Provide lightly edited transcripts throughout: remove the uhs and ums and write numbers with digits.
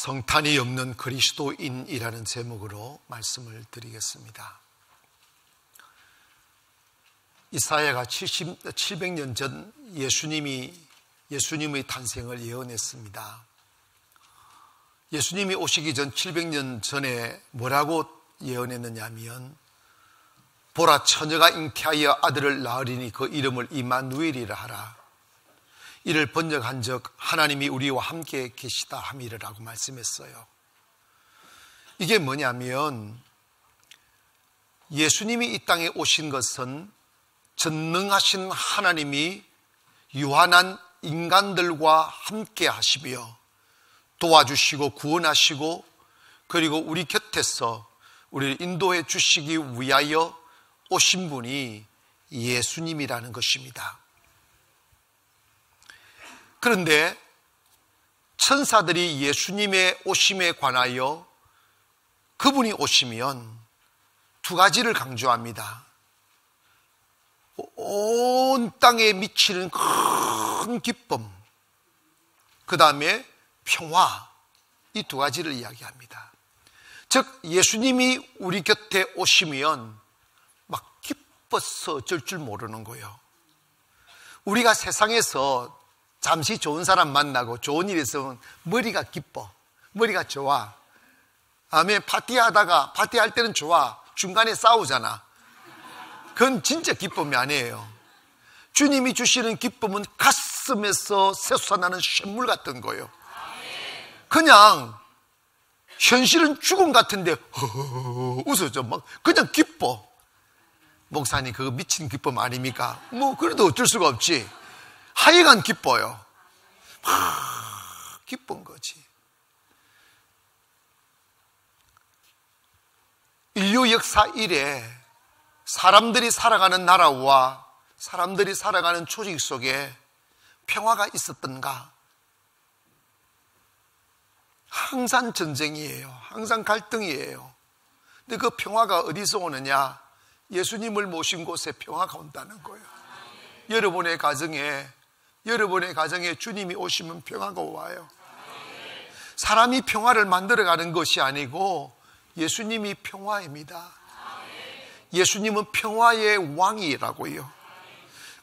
성탄이 없는 그리스도인이라는 제목으로 말씀을 드리겠습니다. 이사야가 700년 전 예수님의 탄생을 예언했습니다. 예수님이 오시기 전 700년 전에 뭐라고 예언했느냐 하면, 보라, 처녀가 잉태하여 아들을 낳으리니 그 이름을 임마누엘이라 하라. 이를 번역한 적 하나님이 우리와 함께 계시다 함이라고 말씀했어요. 이게 뭐냐면, 예수님이 이 땅에 오신 것은 전능하신 하나님이 유한한 인간들과 함께 하시며 도와주시고 구원하시고, 그리고 우리 곁에서 우리를 인도해 주시기 위하여 오신 분이 예수님이라는 것입니다. 그런데 천사들이 예수님의 오심에 관하여 그분이 오시면 두 가지를 강조합니다. 온 땅에 미치는 큰 기쁨, 그 다음에 평화, 이 두 가지를 이야기합니다. 즉, 예수님이 우리 곁에 오시면 막 기뻐서 어쩔 줄 모르는 거예요. 우리가 세상에서 잠시 좋은 사람 만나고 좋은 일 있으면 머리가 기뻐, 머리가 좋아. 다음에 파티할 때는 좋아. 중간에 싸우잖아. 그건 진짜 기쁨이 아니에요. 주님이 주시는 기쁨은 가슴에서 솟아나는 샘물 같은 거예요. 그냥 현실은 죽음 같은데 웃어줘. 막 그냥 기뻐. 목사님, 그거 미친 기쁨 아닙니까? 뭐 그래도 어쩔 수가 없지. 하여간 기뻐요. 기쁜 거지. 인류 역사 이래 사람들이 살아가는 나라와 사람들이 살아가는 조직 속에 평화가 있었던가? 항상 전쟁이에요. 항상 갈등이에요. 근데 그 평화가 어디서 오느냐? 예수님을 모신 곳에 평화가 온다는 거예요. 여러분의 가정에 주님이 오시면 평화가 와요. 사람이 평화를 만들어가는 것이 아니고 예수님이 평화입니다. 예수님은 평화의 왕이라고요.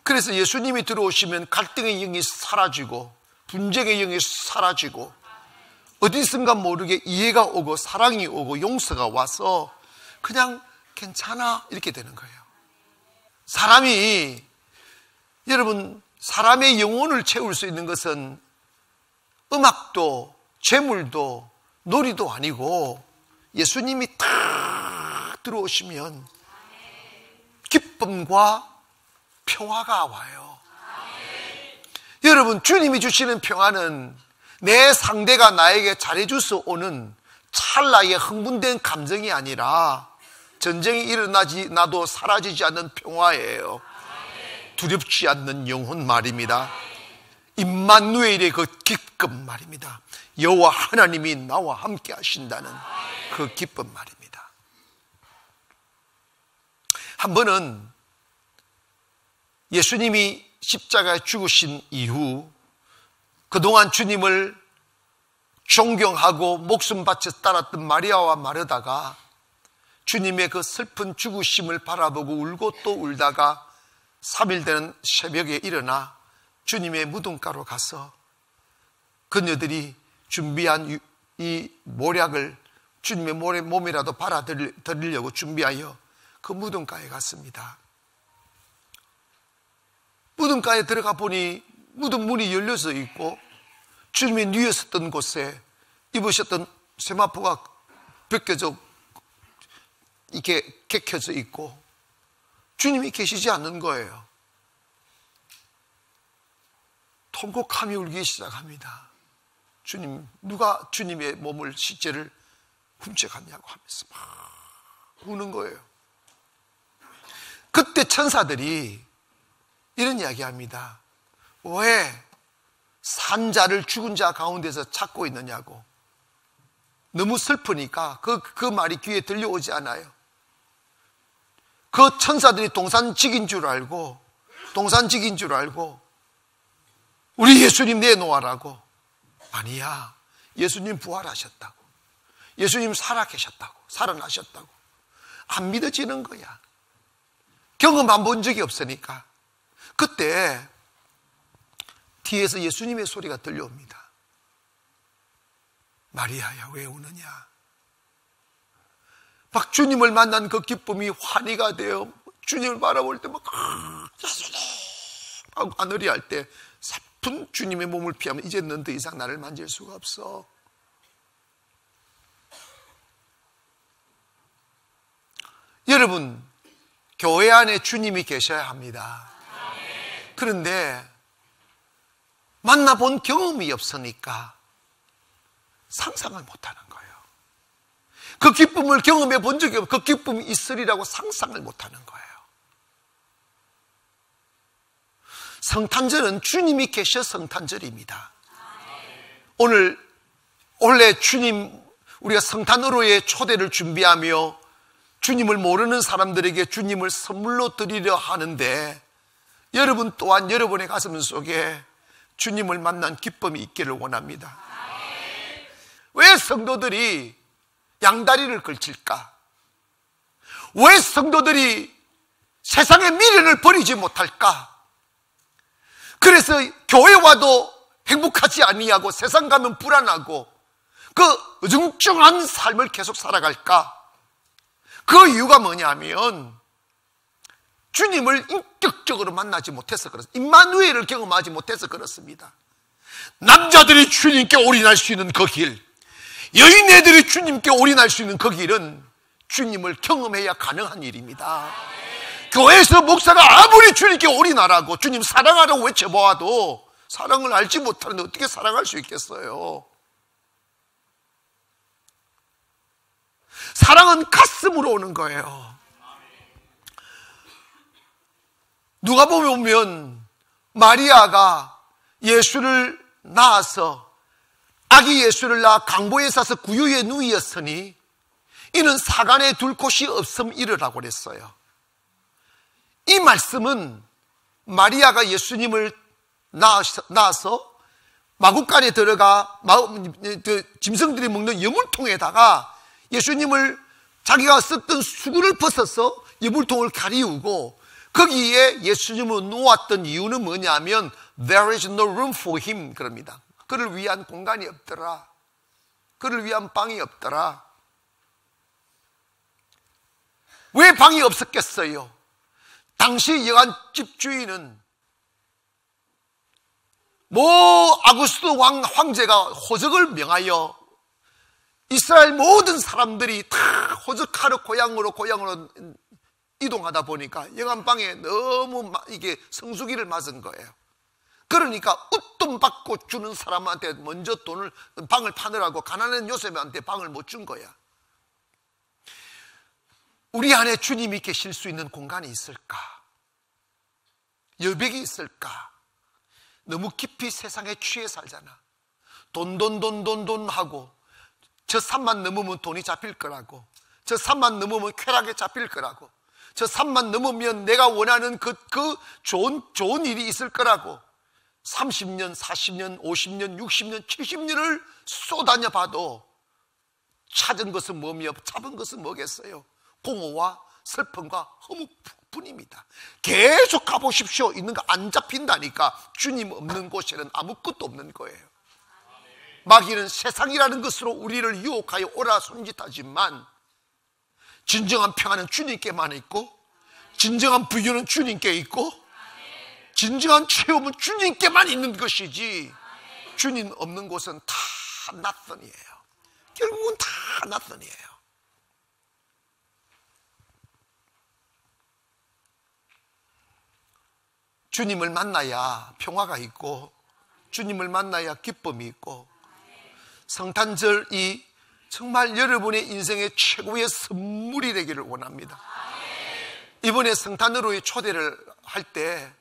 그래서 예수님이 들어오시면 갈등의 영이 사라지고 분쟁의 영이 사라지고 어디선가 모르게 이해가 오고 사랑이 오고 용서가 와서 그냥 괜찮아 이렇게 되는 거예요. 여러분, 사람의 영혼을 채울 수 있는 것은 음악도 재물도 놀이도 아니고 예수님이 딱 들어오시면 기쁨과 평화가 와요. 여러분, 주님이 주시는 평화는 내 상대가 나에게 잘해줘서 오는 찰나의 흥분된 감정이 아니라 전쟁이 일어나도 사라지지 않는 평화예요. 두렵지 않는 영혼 말입니다. 임마누엘의 그 기쁨 말입니다. 여호와 하나님이 나와 함께 하신다는 그 기쁨 말입니다. 한 번은 예수님이 십자가에 죽으신 이후 그동안 주님을 존경하고 목숨 바쳐 따랐던 마리아와 마르다가 주님의 그 슬픈 죽으심을 바라보고 울고 또 울다가 3일 되는 새벽에 일어나 주님의 무덤가로 가서 그녀들이 준비한 이 모략을 주님의 몸이라도 받아들이려고 준비하여 그 무덤가에 갔습니다. 무덤가에 들어가 보니 무덤 문이 열려져 있고 주님이 누웠었던 곳에 입으셨던 세마포가 벗겨져 이렇게 개켜져 있고 주님이 계시지 않는 거예요. 통곡하며 울기 시작합니다. 주님, 누가 주님의 몸을 시체를 훔쳐갔냐고 하면서 막 우는 거예요. 그때 천사들이 이런 이야기합니다. 왜 산자를 죽은 자 가운데서 찾고 있느냐고. 너무 슬프니까 그 말이 귀에 들려오지 않아요. 그 천사들이 동산직인 줄 알고 우리 예수님 내놓아라고. 아니야, 예수님 부활하셨다고, 예수님 살아계셨다고, 살아나셨다고 안 믿어지는 거야. 경험 안 본 적이 없으니까. 그때 뒤에서 예수님의 소리가 들려옵니다. 마리아야, 왜 우느냐? 막 주님을 만난 그 기쁨이 환희가 되어 주님을 바라볼 때 막 예수님 하고 아너리할 때 사뿐 주님의 몸을 피하면 이제 넌 더 이상 나를 만질 수가 없어. 여러분, 교회 안에 주님이 계셔야 합니다. 그런데 만나본 경험이 없으니까 상상을 못하는 거예요. 그 기쁨을 경험해 본 적이 없고 그 기쁨이 있으리라고 상상을 못하는 거예요. 성탄절은 주님이 계셔 성탄절입니다. 원래 주님, 우리가 성탄으로의 초대를 준비하며 주님을 모르는 사람들에게 주님을 선물로 드리려 하는데, 여러분 또한 여러분의 가슴 속에 주님을 만난 기쁨이 있기를 원합니다. 왜 성도들이 양다리를 걸칠까? 왜 성도들이 세상의 미련을 버리지 못할까? 그래서 교회 와도 행복하지 아니하고 세상 가면 불안하고 그 어중쩡한 삶을 계속 살아갈까? 그 이유가 뭐냐면 주님을 인격적으로 만나지 못해서 그렇습니다. 임마누엘을 경험하지 못해서 그렇습니다. 남자들이 주님께 올인할 수 있는 그 길, 여인애들이 주님께 올인할 수 있는 그 길은 주님을 경험해야 가능한 일입니다. 교회에서 목사가 아무리 주님께 올인하라고, 주님 사랑하라고 외쳐보아도 사랑을 알지 못하는데 어떻게 사랑할 수 있겠어요? 사랑은 가슴으로 오는 거예요. 누가 보면 마리아가 예수를 낳아서 아기 예수를 낳아 강보에 사서 구유에 누이었으니 이는 사간에 둘 곳이 없음 이르라고 그랬어요. 이 말씀은 마리아가 예수님을 낳아서 마구간에 들어가 짐승들이 먹는 여물통에다가 예수님을 자기가 썼던 수건을 벗어서 여물통을 가리우고 거기에 예수님을 놓았던 이유는 뭐냐면 There is no room for him 그럽니다. 그를 위한 공간이 없더라. 그를 위한 방이 없더라. 왜 방이 없었겠어요? 당시 여간 집주인은 아구스도 황제가 호적을 명하여 이스라엘 모든 사람들이 다 호적하러 고향으로 이동하다 보니까 여간방에 너무 이게 성수기를 맞은 거예요. 그러니까 웃돈 받고 주는 사람한테 먼저 방을 파느라고 가난한 요셉한테 방을 못 준 거야. 우리 안에 주님이 계실 수 있는 공간이 있을까? 여백이 있을까? 너무 깊이 세상에 취해 살잖아. 돈 하고 저 산만 넘으면 돈이 잡힐 거라고, 저 산만 넘으면 쾌락에 잡힐 거라고, 저 산만 넘으면 내가 원하는 그 좋은 일이 있을 거라고 30년, 40년, 50년, 60년, 70년을 쏘다녀 봐도 찾은 것은 뭐며 잡은 것은 뭐겠어요? 공허와 슬픔과 허무뿐입니다. 계속 가보십시오. 있는 거 안 잡힌다니까. 주님 없는 곳에는 아무것도 없는 거예요. 마귀는 세상이라는 것으로 우리를 유혹하여 오라 손짓하지만 진정한 평안은 주님께만 있고, 진정한 부유는 주님께 있고, 진정한 체험은 주님께만 있는 것이지 주님 없는 곳은 다 낯선이에요. 결국은 다 낯선이에요. 주님을 만나야 평화가 있고, 주님을 만나야 기쁨이 있고, 성탄절이 정말 여러분의 인생의 최고의 선물이 되기를 원합니다. 이번에 성탄으로의 초대를 할 때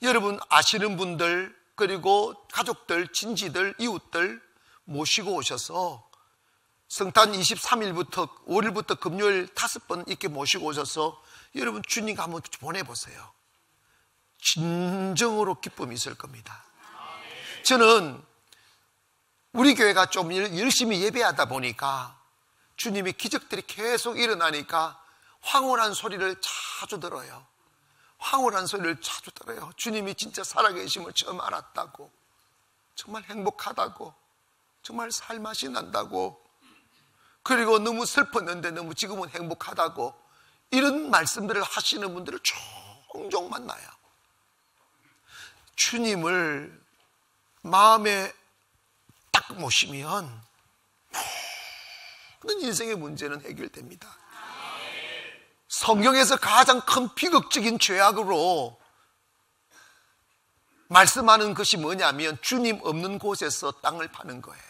여러분 아시는 분들, 그리고 가족들, 친지들, 이웃들 모시고 오셔서 성탄 23일부터 5일부터 금요일 5번 이렇게 모시고 오셔서 여러분 주님과 한번 보내보세요. 진정으로 기쁨이 있을 겁니다. 저는 우리 교회가 좀 열심히 예배하다 보니까 주님이 기적들이 계속 일어나니까 황홀한 소리를 자주 들어요. 황홀한 소리를 자주 들어요. 주님이 진짜 살아계심을 처음 알았다고, 정말 행복하다고, 정말 살맛이 난다고, 그리고 너무 슬펐는데 너무 지금은 행복하다고, 이런 말씀들을 하시는 분들을 종종 만나요. 주님을 마음에 딱 모시면 모든 인생의 문제는 해결됩니다. 성경에서 가장 큰 비극적인 죄악으로 말씀하는 것이 뭐냐면 주님 없는 곳에서 땅을 파는 거예요.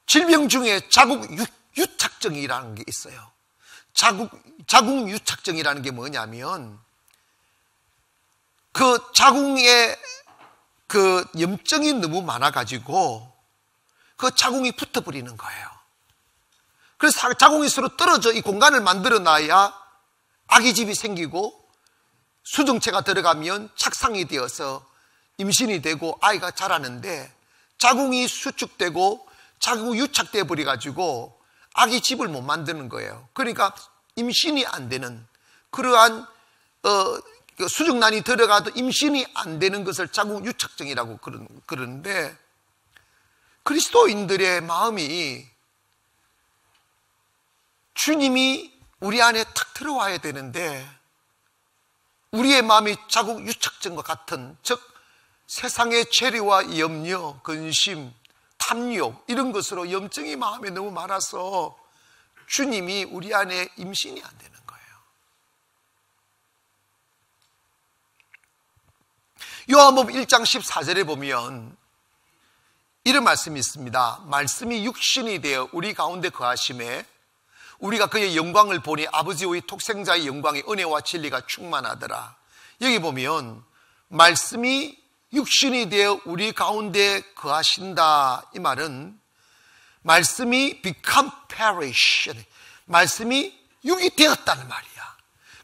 질병 중에 자국 유착증이라는 게 있어요. 자궁 유착증이라는 게 뭐냐면 그 자궁에 그 염증이 너무 많아가지고 그 자궁이 붙어버리는 거예요. 그래서 자궁이 서로 떨어져 이 공간을 만들어 놔야 아기집이 생기고 수정체가 들어가면 착상이 되어서 임신이 되고 아이가 자라는데, 자궁이 수축되고 자궁이 유착되어 버려가지고 아기집을 못 만드는 거예요. 그러니까 임신이 안 되는 그러한 수정란이 들어가도 임신이 안 되는 것을 자궁 유착증이라고 그러는데, 그리스도인들의 마음이 주님이 우리 안에 탁 들어와야 되는데 우리의 마음이 자궁 유착증과 같은, 즉 세상의 재리와 염려, 근심, 탐욕 이런 것으로 염증이 마음에 너무 많아서 주님이 우리 안에 임신이 안 되는 거예요. 요한복음 1장 14절에 보면 이런 말씀이 있습니다. 말씀이 육신이 되어 우리 가운데 거하심에 우리가 그의 영광을 보니 아버지의 독생자의 영광의 은혜와 진리가 충만하더라. 여기 보면 말씀이 육신이 되어 우리 가운데 거하신다, 이 말은 말씀이 become perish, 말씀이 육이 되었다는 말이야.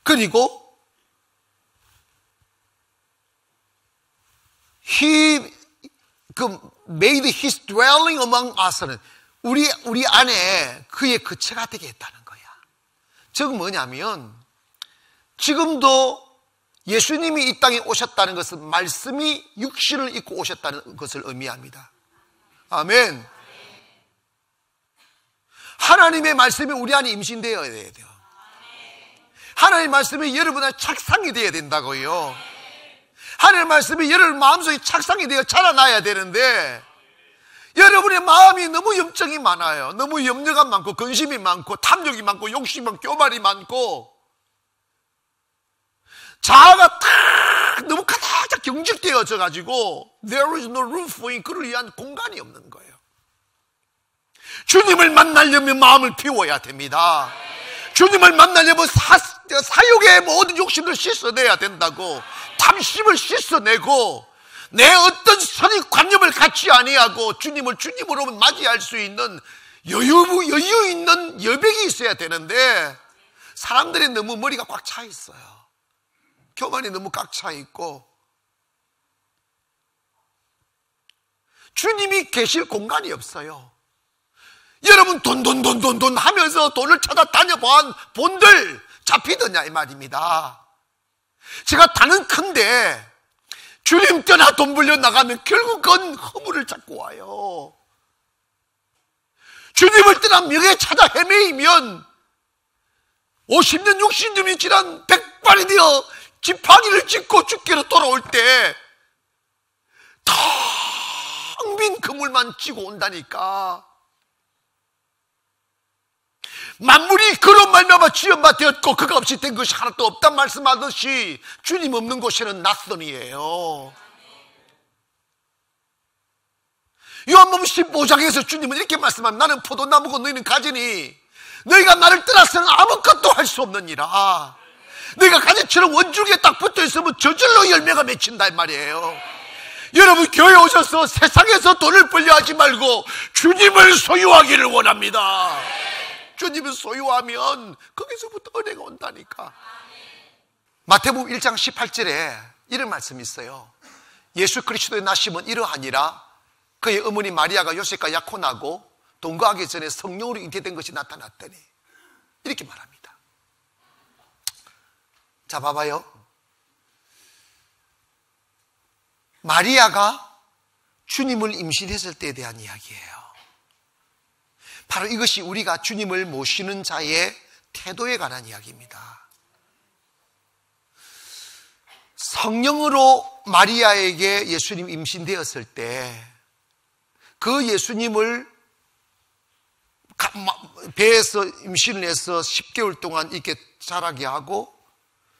그리고 He made his dwelling among us는 우리 안에 그의 거처가 되게 했다는 거야. 즉 뭐냐면 지금도 예수님이 이 땅에 오셨다는 것은 말씀이 육신을 입고 오셨다는 것을 의미합니다. 아멘. 하나님의 말씀이 우리 안에 임신되어야 돼요. 하나님의 말씀이 여러분 안에 착상이 되어야 된다고요. 하나님의 말씀이 여러분 마음속에 착상이 되어 자라나야 되는데 여러분의 마음이 너무 염증이 많아요. 너무 염려가 많고 근심이 많고 탐욕이 많고 욕심이 많고 교만이 많고 자아가 탁 너무 가득 경직되어져 가지고 there is no room for it, 그를 위한 공간이 없는 거예요. 주님을 만나려면 마음을 비워야 됩니다. 주님을 만나려면 사욕의 모든 욕심을 씻어내야 된다고. 탐심을 씻어내고 내 어떤 선입관념을 갖지 아니하고 주님을 주님으로 맞이할 수 있는 여유 있는 여백이 있어야 되는데 사람들이 너무 머리가 꽉 차 있어요. 교만이 너무 꽉 차 있고 주님이 계실 공간이 없어요. 여러분 돈 하면서 돈을 찾아 다녀본 본들 잡히더냐 이 말입니다. 제가 단언컨대 주님 떠나 돈 불려 나가면 결국은 허물을 잡고 와요. 주님을 떠나 명예 찾아 헤매이면 50년 60년이 지난 백발이 되어 지팡이를 짚고 죽기로 돌아올 때 텅 빈 그물만 쥐고 온다니까. 만물이 그런 말미암아 지연바 되었고 그가 없이 된 것이 하나도 없단 말씀하듯이 주님 없는 곳에는 낯선이에요. 요한복음 15장에서 주님은 이렇게 말씀합니다. 나는 포도나무고 너희는 가지니 너희가 나를 떠나서는 아무것도 할 수 없느니라. 너희가 가지처럼 원줄기에 딱 붙어있으면 저절로 열매가 맺힌다 이 말이에요. 여러분 교회 오셔서 세상에서 돈을 벌려 하지 말고 주님을 소유하기를 원합니다. 주님을 소유하면 거기서부터 은혜가 온다니까. 마태복음 1장 18절에 이런 말씀이 있어요. 예수 그리스도의 나심은 이러하니라. 그의 어머니 마리아가 요셉과 약혼하고 동거하기 전에 성령으로 잉태된 것이 나타났더니, 이렇게 말합니다. 자, 봐봐요. 마리아가 주님을 임신했을 때에 대한 이야기예요. 바로 이것이 우리가 주님을 모시는 자의 태도에 관한 이야기입니다. 성령으로 마리아에게 예수님 임신되었을 때 그 예수님을 배에서 임신을 해서 10개월 동안 이렇게 자라게 하고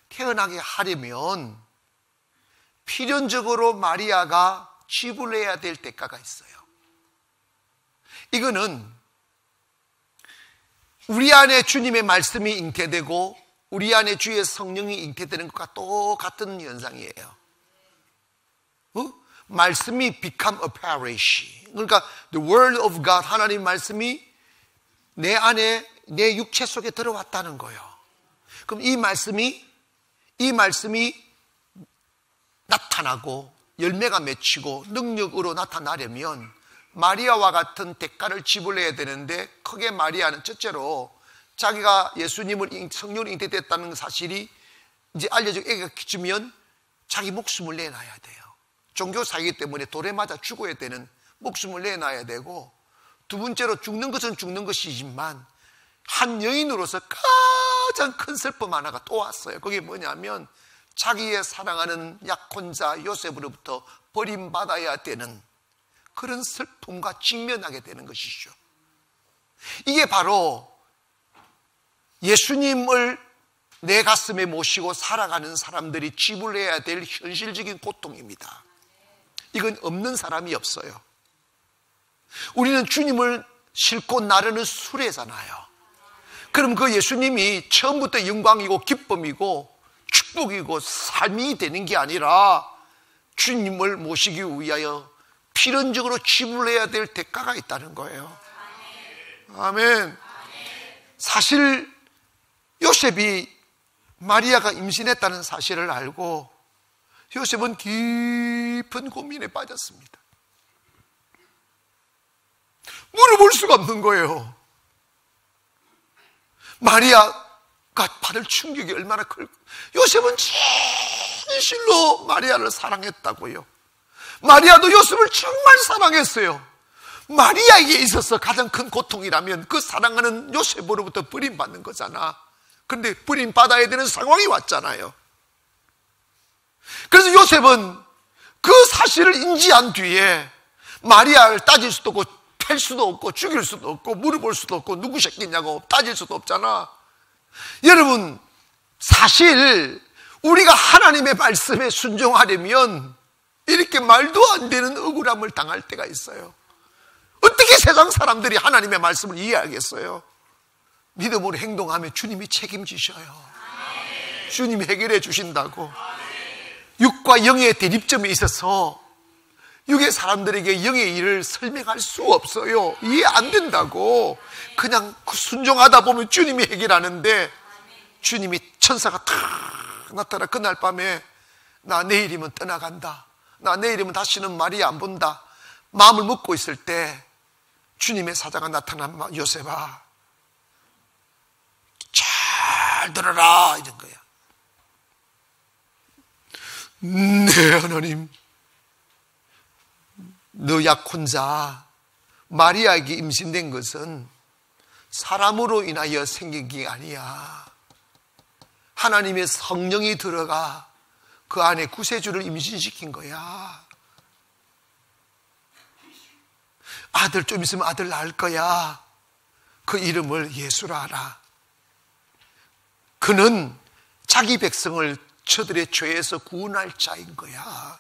태어나게 하려면 필연적으로 마리아가 지불해야 될 대가가 있어요. 이거는 우리 안에 주님의 말씀이 잉태되고 우리 안에 주의 성령이 잉태되는 것과 똑같은 현상이에요. 말씀이 become a parish. 그러니까 the word of God, 하나님 말씀이 내 안에, 내 육체 속에 들어왔다는 거예요. 그럼 이 말씀이 나타나고 열매가 맺히고 능력으로 나타나려면 마리아와 같은 대가를 지불해야 되는데, 크게 마리아는 첫째로 자기가 예수님을 성령으로 잉태됐다는 사실이 이제 알려지고 애가 키우면 자기 목숨을 내놔야 돼요. 종교 사기 때문에 돌에 맞아 죽어야 되는 목숨을 내놔야 되고, 두 번째로 죽는 것은 죽는 것이지만 한 여인으로서 가장 큰 슬픔 하나가 또 왔어요. 그게 뭐냐면 자기의 사랑하는 약혼자 요셉으로부터 버림받아야 되는 그런 슬픔과 직면하게 되는 것이죠. 이게 바로 예수님을 내 가슴에 모시고 살아가는 사람들이 지불해야 될 현실적인 고통입니다. 이건 없는 사람이 없어요. 우리는 주님을 싣고 나르는 수레잖아요. 그럼 그 예수님이 처음부터 영광이고 기쁨이고 축복이고 삶이 되는 게 아니라 주님을 모시기 위하여 필연적으로 지불해야 될 대가가 있다는 거예요. 아멘. 사실 요셉이 마리아가 임신했다는 사실을 알고 요셉은 깊은 고민에 빠졌습니다. 물어볼 수가 없는 거예요. 마리아가 받을 충격이 얼마나 클까. 요셉은 진실로 마리아를 사랑했다고요. 마리아도 요셉을 정말 사랑했어요. 마리아에게 있어서 가장 큰 고통이라면 그 사랑하는 요셉으로부터 버림받는 거잖아. 그런데 버림받아야 되는 상황이 왔잖아요. 그래서 요셉은 그 사실을 인지한 뒤에 마리아를 따질 수도 없고 팰 수도 없고 죽일 수도 없고 물어볼 수도 없고 누구 새끼냐고 따질 수도 없잖아. 여러분, 사실 우리가 하나님의 말씀에 순종하려면 이렇게 말도 안 되는 억울함을 당할 때가 있어요. 어떻게 세상 사람들이 하나님의 말씀을 이해하겠어요? 믿음으로 행동하면 주님이 책임지셔요. 주님이 해결해 주신다고. 육과 영의 대립점에 있어서 육의 사람들에게 영의 일을 설명할 수 없어요. 이해 안 된다고. 그냥 순종하다 보면 주님이 해결하는데, 주님이 천사가 탁 나타나 그날 밤에 나 내일이면 떠나간다, 나 내일이면 다시는 마리아 안 본다 마음을 먹고 있을 때 주님의 사자가 나타난 요셉아 잘 들어라 이런 거야. 네 하나님, 너 약혼자 마리아에게 임신된 것은 사람으로 인하여 생긴 게 아니야. 하나님의 성령이 들어가 그 안에 구세주를 임신시킨 거야. 아들 좀 있으면 아들 낳을 거야. 그 이름을 예수라 하라. 그는 자기 백성을 저들의 죄에서 구원할 자인 거야.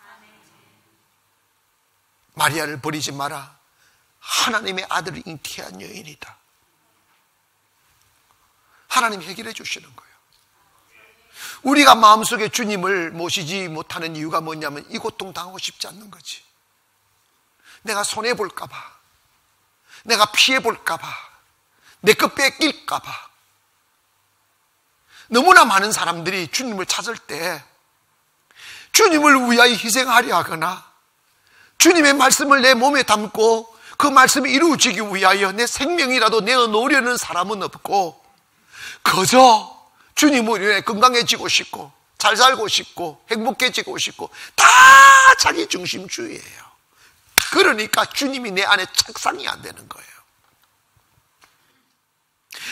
마리아를 버리지 마라. 하나님의 아들을 잉태한 여인이다. 하나님이 해결해 주시는 거예요. 우리가 마음속에 주님을 모시지 못하는 이유가 뭐냐면 이 고통 당하고 싶지 않는 거지. 내가 손해볼까 봐, 내가 피해볼까 봐, 내 것 뺏길까 봐. 너무나 많은 사람들이 주님을 찾을 때 주님을 위하여 희생하려 하거나 주님의 말씀을 내 몸에 담고 그 말씀이 이루어지기 위하여 내 생명이라도 내어놓으려는 사람은 없고, 그저 주님을 위해 건강해지고 싶고 잘 살고 싶고 행복해지고 싶고 다 자기 중심주의예요. 그러니까 주님이 내 안에 착상이 안 되는 거예요.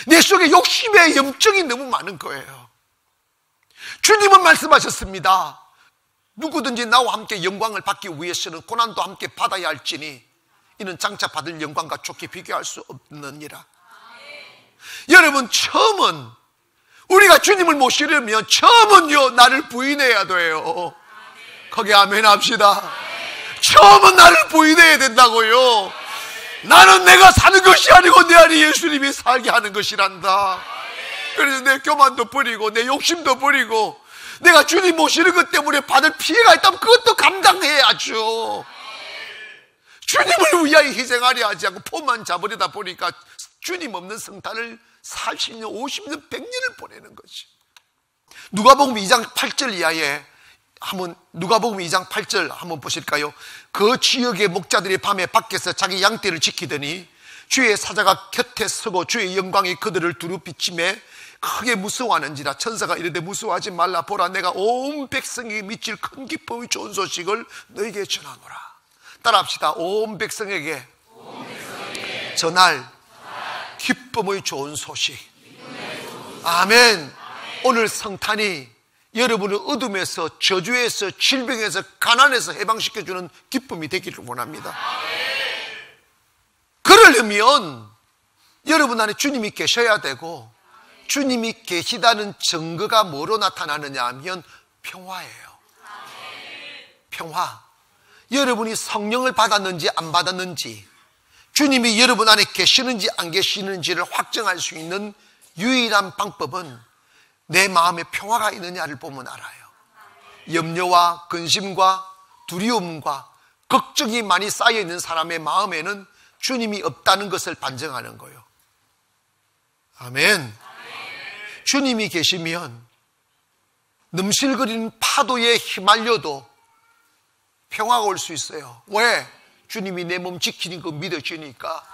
내 속에 욕심의 염증이 너무 많은 거예요. 주님은 말씀하셨습니다. 누구든지 나와 함께 영광을 받기 위해서는 고난도 함께 받아야 할지니 이는 장차 받을 영광과 좋게 비교할 수 없느니라. 여러분, 처음은 우리가 주님을 모시려면 처음은요, 나를 부인해야 돼요. 거기 아멘 합시다. 처음은 나를 부인해야 된다고요. 나는 내가 사는 것이 아니고 내 안에 예수님이 살게 하는 것이란다. 그래서 내 교만도 버리고 내 욕심도 버리고 내가 주님 모시는 것 때문에 받을 피해가 있다면 그것도 감당해야죠. 주님을 위하여 희생하려 하지 않고 폼만 잡으려다 보니까 주님 없는 성탄을 40년, 50년, 100년을 보내는 거지. 누가복음 2장 8절 이하에 한번, 누가복음 2장 8절 한번 보실까요? 그 지역의 목자들이 밤에 밖에서 자기 양떼를 지키더니 주의 사자가 곁에 서고 주의 영광이 그들을 두루 비치매 크게 무서워하는지라. 천사가 이르되 무서워하지 말라. 보라, 내가 온 백성에게 미칠 큰 기쁨이 좋은 소식을 너에게 전하노라. 따라합시다. 온 백성에게 전할 기쁨의 좋은 소식. 아멘. 오늘 성탄이 여러분을 어둠에서, 저주에서, 질병에서, 가난에서 해방시켜주는 기쁨이 되기를 원합니다. 그러려면 여러분 안에 주님이 계셔야 되고, 주님이 계시다는 증거가 뭐로 나타나느냐 하면 평화예요. 평화. 여러분이 성령을 받았는지 안 받았는지, 주님이 여러분 안에 계시는지 안 계시는지를 확정할 수 있는 유일한 방법은 내 마음에 평화가 있느냐를 보면 알아요. 염려와 근심과 두려움과 걱정이 많이 쌓여있는 사람의 마음에는 주님이 없다는 것을 반증하는 거예요. 아멘. 주님이 계시면 넘실거리는 파도에 휘말려도 평화가 올 수 있어요. 왜? 주님이 내 몸 지키는 거 믿어지니까.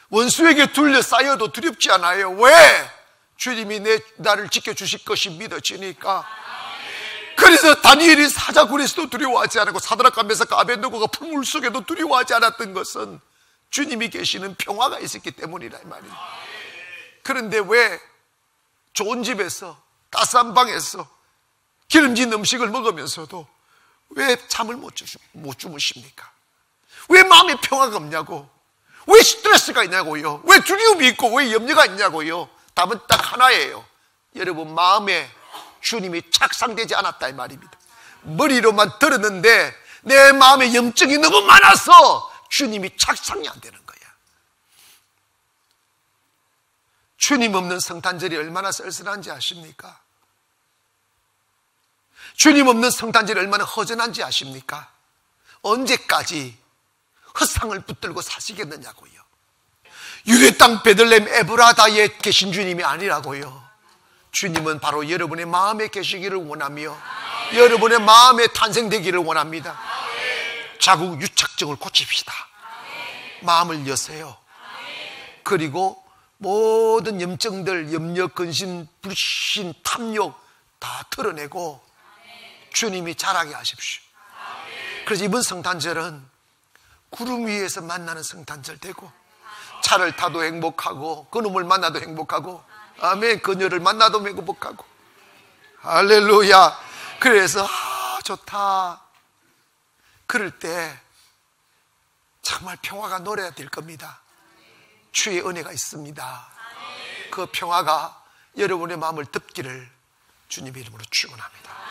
원수에게 둘러싸여도 두렵지 않아요. 왜? 주님이 나를 지켜주실 것이 믿어지니까. 그래서 다니엘이 사자굴에서도 두려워하지 않았고 사드락과 메삭과 아벳느고가 풀물 속에도 두려워하지 않았던 것은 주님이 계시는 평화가 있었기 때문이라 이 말이에요. 그런데 왜 좋은 집에서 따스한 방에서 기름진 음식을 먹으면서도 왜 잠을 못 주무십니까? 왜 마음에 평화가 없냐고? 왜 스트레스가 있냐고요? 왜 두려움이 있고 왜 염려가 있냐고요? 답은 딱 하나예요. 여러분, 마음에 주님이 착상되지 않았다 이 말입니다. 머리로만 들었는데 내 마음에 염증이 너무 많아서 주님이 착상이 안 되는 거야. 주님 없는 성탄절이 얼마나 쓸쓸한지 아십니까? 주님 없는 성탄절이 얼마나 허전한지 아십니까? 언제까지 헛상을 붙들고 사시겠느냐고요. 유대 땅 베들레헴 에브라다에 계신 주님이 아니라고요. 주님은 바로 여러분의 마음에 계시기를 원하며 여러분의 마음에 탄생되기를 원합니다. 자국 유착증을 고칩시다. 마음을 여세요. 그리고 모든 염증들, 염려, 근심, 불신, 탐욕 다 털어내고 주님이 자라게 하십시오. 그래서 이번 성탄절은 구름 위에서 만나는 성탄절 되고, 차를 타도 행복하고 그놈을 만나도 행복하고, 아멘, 그녀를 만나도 행복하고, 할렐루야. 그래서 좋다. 그럴 때 정말 평화가 노래가 될 겁니다. 주의 은혜가 있습니다. 그 평화가 여러분의 마음을 덮기를 주님의 이름으로 축원합니다.